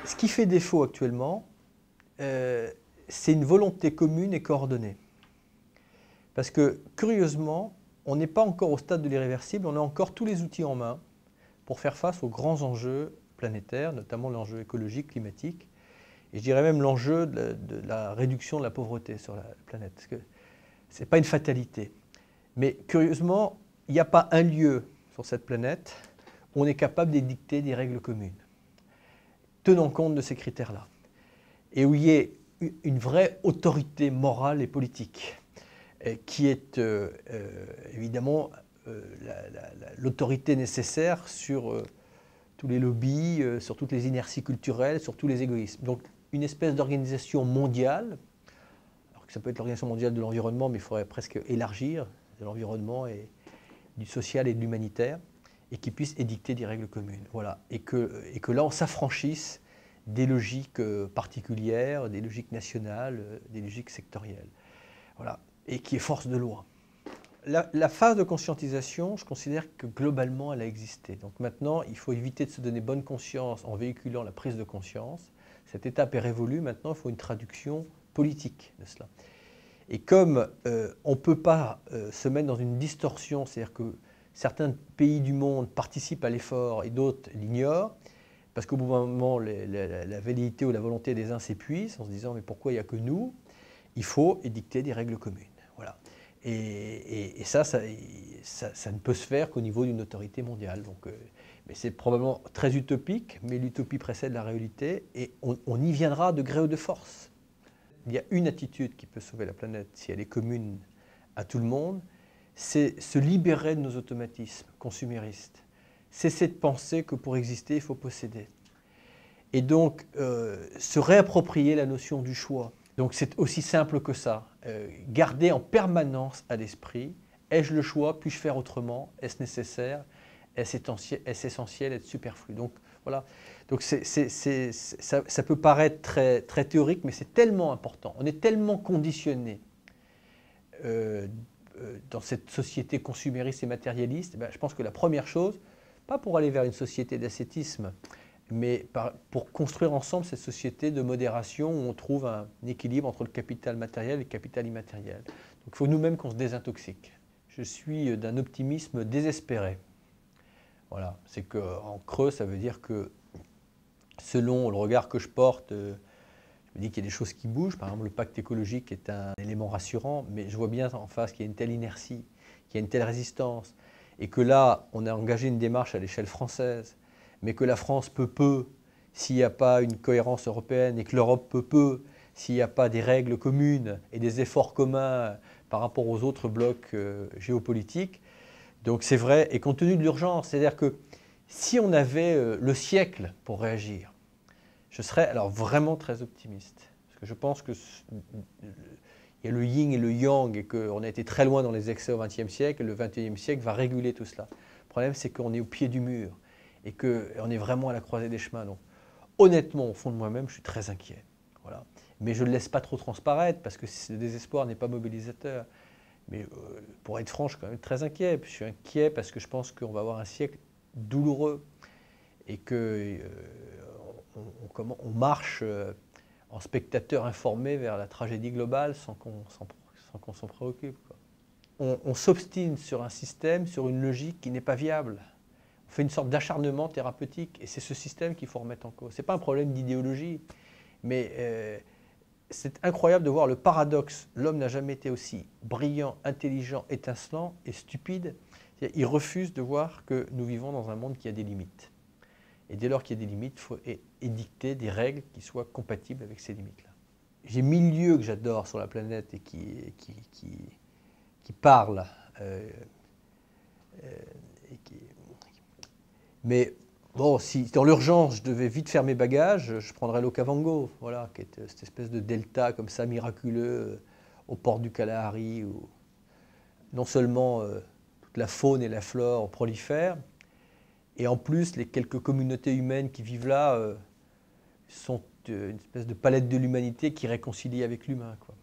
Ce qui fait défaut actuellement, c'est une volonté commune et coordonnée. Parce que, curieusement, on n'est pas encore au stade de l'irréversible, on a encore tous les outils en main pour faire face aux grands enjeux planétaires, notamment l'enjeu écologique, climatique, et je dirais même l'enjeu de la réduction de la pauvreté sur la planète. Parce que ce n'est pas une fatalité. Mais curieusement, il n'y a pas un lieu sur cette planète où on est capable d'édicter des règles communes, tenant compte de ces critères-là, et où il y ait une vraie autorité morale et politique, qui est évidemment l'autorité nécessaire sur tous les lobbies, sur toutes les inerties culturelles, sur tous les égoïsmes. Donc une espèce d'organisation mondiale, alors que ça peut être l'Organisation mondiale de l'environnement, mais il faudrait presque élargir de l'environnement et du social et de l'humanitaire, et qui puisse édicter des règles communes. Voilà. Et que là, on s'affranchisse des logiques particulières, des logiques nationales, des logiques sectorielles. Voilà. Et qui est force de loi. La phase de conscientisation, je considère que globalement, elle a existé. Donc maintenant, il faut éviter de se donner bonne conscience en véhiculant la prise de conscience. Cette étape est révolue. Maintenant, il faut une traduction politique de cela. Et comme on ne peut pas se mettre dans une distorsion, c'est-à-dire que certains pays du monde participent à l'effort et d'autres l'ignorent, parce qu'au bout d'un moment, la velléité ou la volonté des uns s'épuise en se disant « mais pourquoi il n'y a que nous ?» Il faut édicter des règles communes. Voilà. Et ça ne peut se faire qu'au niveau d'une autorité mondiale. Donc, mais c'est probablement très utopique, mais l'utopie précède la réalité, et on y viendra de gré ou de force. Il y a une attitude qui peut sauver la planète, si elle est commune à tout le monde, c'est se libérer de nos automatismes consuméristes. Cesser de penser que pour exister, il faut posséder. Et donc, se réapproprier la notion du choix. Donc c'est aussi simple que ça. Garder en permanence à l'esprit, ai-je le choix, puis-je faire autrement, est-ce nécessaire, est-ce essentiel, est-ce superflu. Donc voilà. Donc ça peut paraître très, très théorique, mais c'est tellement important. On est tellement conditionné dans cette société consumériste et matérialiste. Je pense que la première chose, pas pour aller vers une société d'ascétisme, mais pour construire ensemble cette société de modération où on trouve un équilibre entre le capital matériel et le capital immatériel. Donc il faut nous-mêmes qu'on se désintoxique. Je suis d'un optimisme désespéré. Voilà, c'est qu'en creux, ça veut dire que selon le regard que je porte, je me dis qu'il y a des choses qui bougent. Par exemple, le pacte écologique est un élément rassurant, mais je vois bien en face qu'il y a une telle inertie, qu'il y a une telle résistance, et que là, on a engagé une démarche à l'échelle française, mais que la France peut peu s'il n'y a pas une cohérence européenne, et que l'Europe peut peu s'il n'y a pas des règles communes et des efforts communs par rapport aux autres blocs géopolitiques. Donc c'est vrai, et compte tenu de l'urgence, c'est-à-dire que si on avait le siècle pour réagir, je serais alors vraiment très optimiste. Parce que je pense qu'il y a le yin et le yang, et qu'on a été très loin dans les excès au XXe siècle, et le XXIe siècle va réguler tout cela. Le problème, c'est qu'on est au pied du mur, et qu'on est vraiment à la croisée des chemins. Donc, honnêtement, au fond de moi-même, je suis très inquiet. Voilà. Mais je ne le laisse pas trop transparaître, parce que le désespoir n'est pas mobilisateur. Mais pour être franc, je suis quand même très inquiet. Je suis inquiet parce que je pense qu'on va avoir un siècle douloureux, et qu'on marche en spectateur informé vers la tragédie globale sans qu'on s'en préoccupe, quoi. On s'obstine sur un système, sur une logique qui n'est pas viable. On fait une sorte d'acharnement thérapeutique, et c'est ce système qu'il faut remettre en cause. Ce n'est pas un problème d'idéologie, mais c'est incroyable de voir le paradoxe. L'homme n'a jamais été aussi brillant, intelligent, étincelant et stupide. Il refuse de voir que nous vivons dans un monde qui a des limites. Et dès lors qu'il y a des limites, il faut édicter des règles qui soient compatibles avec ces limites-là. J'ai 1000 lieux que j'adore sur la planète et qui parlent. Mais bon, si dans l'urgence je devais vite faire mes bagages, je prendrais l'Okavango, voilà, qui est cette espèce de delta comme ça miraculeux au port du Kalahari, où non seulement toute la faune et la flore prolifèrent, et en plus les quelques communautés humaines qui vivent là sont une espèce de palette de l'humanité qui réconcilie avec l'humain, quoi.